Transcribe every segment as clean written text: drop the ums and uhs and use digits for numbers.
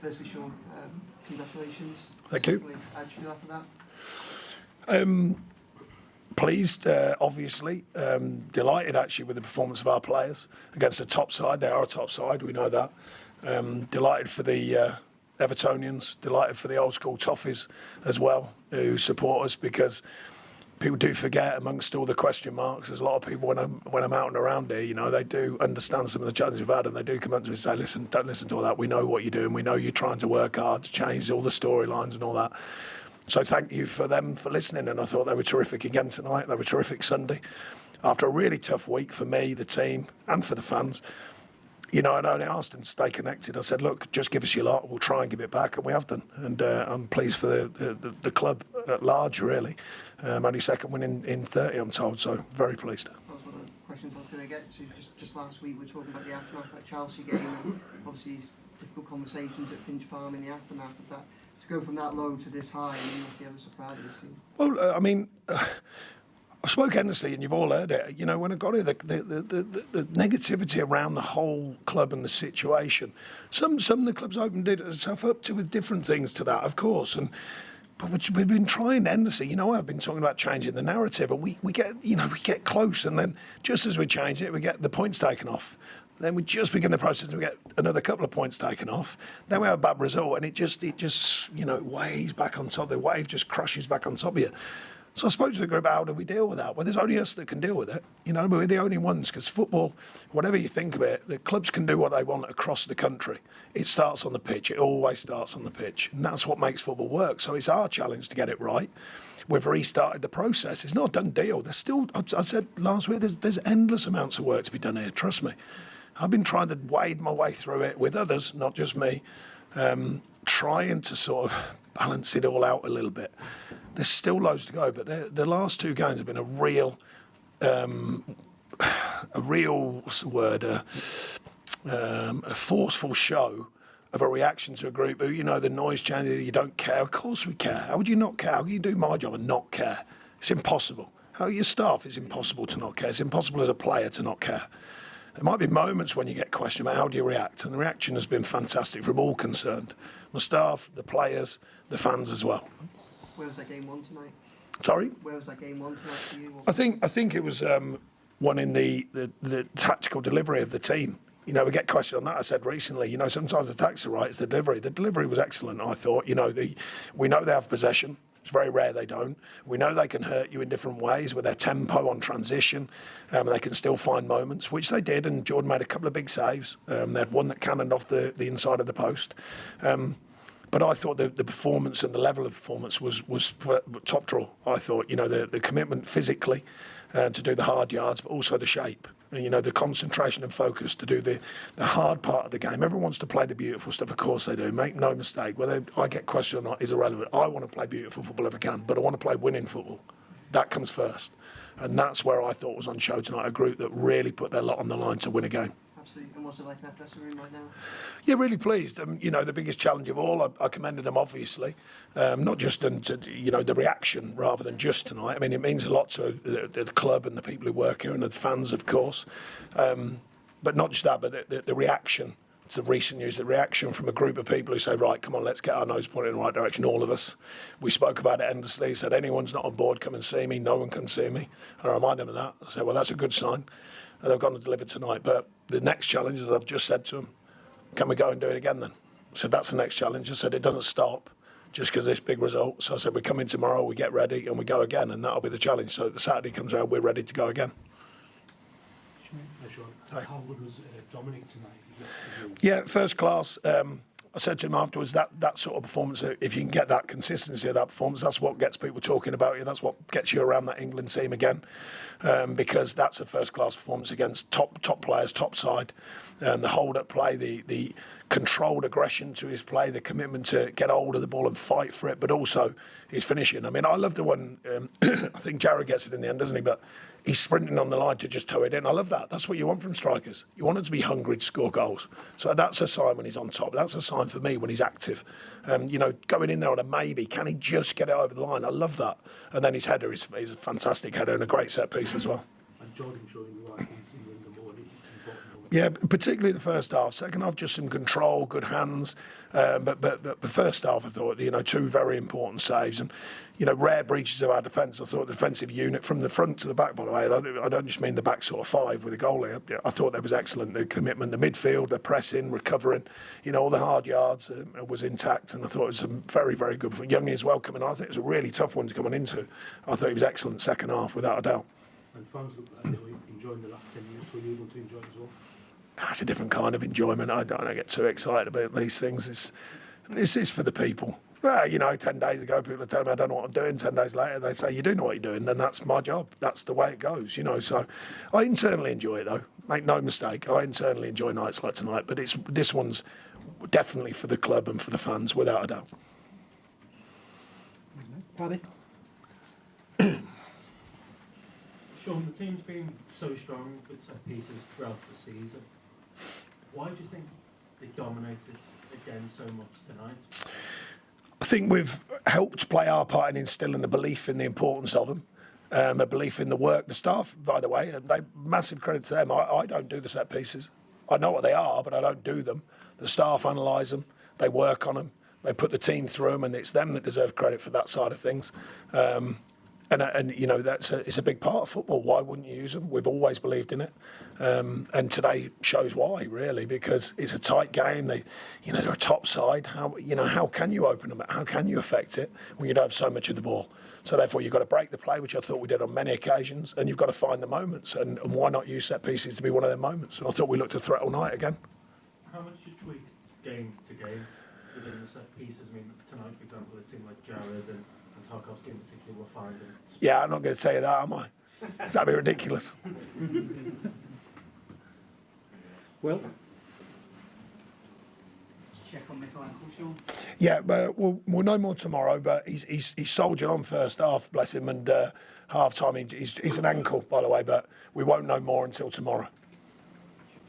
Firstly, Sean, congratulations. Thank you. How did you feel after that? Pleased, obviously. Delighted, actually, with the performance of our players against the top side. They are a top side, we know that. Delighted for the Evertonians. Delighted for the old school Toffees as well, who support us, because people do forget, amongst all the question marks, there's a lot of people when I'm out and around here, you know, they do understand some of the challenges we've had, and they do come up to me and say, listen, don't listen to all that. We know what you're doing. We know you're trying to work hard to change all the storylines and all that. So thank you for them for listening, and I thought they were terrific again tonight. They were terrific Sunday. After a really tough week for me, the team, and for the fans, you know, and I only asked them to stay connected. I said, look, just give us your lot. We'll try and give it back, and we have done. And I'm pleased for the club at large, really. Only second win in 30, I'm told, so very pleased. That was one of the questions I was going to get to. Just last week, we were talking about the aftermath of that Chelsea game, and obviously difficult conversations at Finch Farm in the aftermath of that. To go from that low to this high, you must be ever so proud of this team. Well, I mean, I spoke endlessly, and you've all heard it. You know, when I got here, the negativity around the whole club and the situation. Some of the clubs opened itself up to with different things to that, of course, but we've been trying endlessly. You know, I've been talking about changing the narrative, and we get close, and then just as we change it, we get the points taken off. Then we just begin the process and we get another couple of points taken off. Then we have a bad result, and it just you know, waves back on top. The wave just crashes back on top of you. So I spoke to the group, how do we deal with that? Well, there's only us that can deal with it. You know, we're the only ones, because football, whatever you think of it, the clubs can do what they want across the country. It starts on the pitch. It always starts on the pitch. And that's what makes football work. So it's our challenge to get it right. We've restarted the process. It's not a done deal. There's still, I said last week, there's endless amounts of work to be done here, trust me. I've been trying to wade my way through it with others, not just me, trying to sort of balance it all out a little bit. There's still loads to go, but the last two games have been a real, what's the word, a forceful show of a reaction to a group who, you know, the noise changing, you don't care. Of course we care. How would you not care? How can you do my job and not care? It's impossible. How your staff, it's impossible to not care. It's impossible as a player to not care. There might be moments when you get questioned about how do you react, and the reaction has been fantastic from all concerned. The staff, the players, the fans as well. Where was that game won tonight? Sorry? Where was that game won tonight for you? I think it was one in the tactical delivery of the team. You know, we get questioned on that. I said recently, you know, sometimes the tactics are right, it's the delivery. The delivery was excellent, I thought. You know, we know they have possession. It's very rare they don't. We know they can hurt you in different ways with their tempo on transition. They can still find moments, which they did, and Jordan made a couple of big saves. They had one that cannoned off the inside of the post. But I thought the performance and the level of performance was top draw. I thought, you know, the commitment physically to do the hard yards, but also the shape. And, you know, the concentration and focus to do the hard part of the game. Everyone wants to play the beautiful stuff. Of course they do. Make no mistake. Whether I get questioned or not is irrelevant. I want to play beautiful football if I can, but I want to play winning football. That comes first. And that's where I thought was on show tonight, a group that really put their lot on the line to win a game. Absolutely. And what's it like in that dressing room right now? Yeah, really pleased. You know, the biggest challenge of all, I commended them, obviously. Not just into, you know, the reaction rather than just tonight. I mean, it means a lot to the club and the people who work here and the fans, of course. But not just that, but the reaction to recent news, the reaction from a group of people who say, right, come on, let's get our nose pointed in the right direction, all of us. We spoke about it endlessly, said, anyone's not on board, come and see me. No one can see me. And I reminded them of that. I said, well, that's a good sign. And they've gone to deliver tonight. But the next challenge, as I've just said to them, can we go and do it again then? I said, that's the next challenge. I said, it doesn't stop just because of this big result. So I said, we come in tomorrow, we get ready, and we go again, and that'll be the challenge. So the Saturday comes around, we're ready to go again. How good was Dominic tonight? Yeah, first class. I said to him afterwards, that sort of performance, if you can get that consistency of that performance, that's what gets people talking about you. That's what gets you around that England team again, because that's a first-class performance against top players, top side. The hold-up play, the controlled aggression to his play, the commitment to get hold of the ball and fight for it, but also his finishing. I mean, I love the one, I think Jared gets it in the end, doesn't he? But he's sprinting on the line to just toe it in. I love that. That's what you want from strikers. You want them to be hungry to score goals. So that's a sign when he's on top. That's a sign for me when he's active. You know, going in there on a maybe, can he just get it over the line? I love that. And then his header is a fantastic header and a great set piece as well. And Jordan showing the right things in the morning. Yeah, particularly the first half. Second half, just some control, good hands. But the first half, I thought, you know, two very important saves and, you know, rare breaches of our defence. I thought the defensive unit from the front to the back, by the way, I don't just mean the back sort of five with the goalie. I thought that was excellent. The commitment, the midfield, the pressing, recovering, you know, all the hard yards was intact. And I thought it was some very, very good. Youngie as well coming on. I think it was a really tough one to come on into. I thought he was excellent second half, without a doubt. And fans look like they were enjoying the last 10 minutes. Were you able to enjoy it as well? That's a different kind of enjoyment. I don't get too excited about these things. This is for the people. Well, you know, 10 days ago, people are telling me I don't know what I'm doing. 10 days later, they say, you do know what you're doing. Then that's my job. That's the way it goes, you know. So I internally enjoy it, though. Make no mistake. I internally enjoy nights like tonight. But this one's definitely for the club and for the fans, without a doubt. Paddy? Sean, the team's been so strong with set pieces throughout the season. Why do you think they dominated again so much tonight? I think we've helped play our part in instilling the belief in the importance of them, a belief in the work. The staff, by the way, and massive credit to them. I don't do the set pieces. I know what they are, but I don't do them. The staff analyse them, they work on them, they put the team through them, and it's them that deserve credit for that side of things. And you know, it's a big part of football. Why wouldn't you use them? We've always believed in it, and today shows why, really, because it's a tight game. They're a top side. How can you open them? How can you affect it when you don't have so much of the ball? So therefore, you've got to break the play, which I thought we did on many occasions, and you've got to find the moments. And why not use set pieces to be one of their moments? I thought we looked a threat all night again. How much do you tweak game to game within the set pieces? I mean, tonight, for example, it seemed like Jared and Tarkovsky in particular were finding. Yeah, I'm not going to tell you that, am I? That'd be ridiculous. Will? Check on Michael Ankle, Sean. Yeah, but we'll know more tomorrow. But he's soldiered on first half, bless him, and half time he's an ankle, by the way. But we won't know more until tomorrow.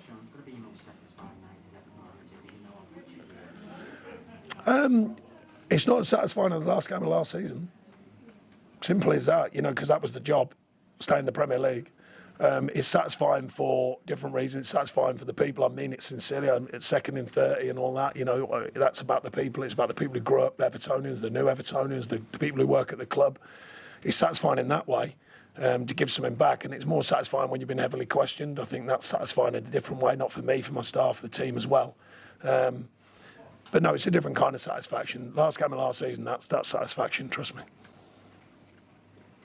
Sean, could it be most satisfying night as ever? It's not as satisfying as the last game of last season. Simple as that, you know, because that was the job, stay in the Premier League. It's satisfying for different reasons. It's satisfying for the people. I mean it sincerely. It's second in 30 and all that. You know, that's about the people. It's about the people who grew up Evertonians, the new Evertonians, the people who work at the club. It's satisfying in that way to give something back. And it's more satisfying when you've been heavily questioned. I think that's satisfying in a different way, not for me, for my staff, the team as well. But no, it's a different kind of satisfaction. Last game of last season, that's satisfaction, trust me.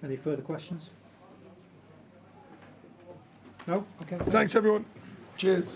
Any further questions? No? Okay. Thanks, everyone. Cheers.